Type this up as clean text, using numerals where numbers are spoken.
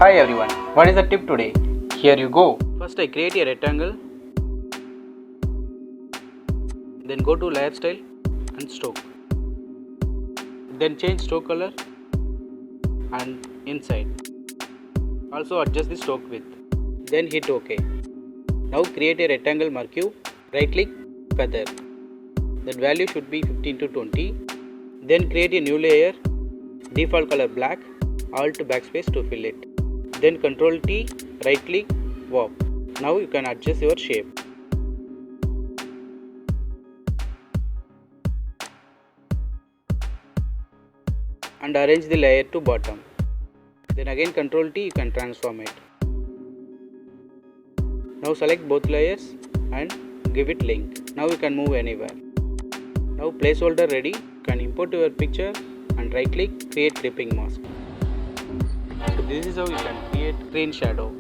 Hi everyone, what is the tip today? Here you go. First I create a rectangle, then go to layer style and stroke. Then change stroke color and inside. Also adjust the stroke width. Then hit OK. Now create a rectangle marquee, right click, feather. That value should be 15 to 20. Then create a new layer, default color black, alt backspace to fill it. Then Ctrl T, right click, warp. Now you can adjust your shape. And arrange the layer to bottom. Then again Ctrl T, you can transform it. Now select both layers and give it link. Now you can move anywhere. Now placeholder ready, you can import your picture and right click, create clipping mask. So this is how you can create green shadow.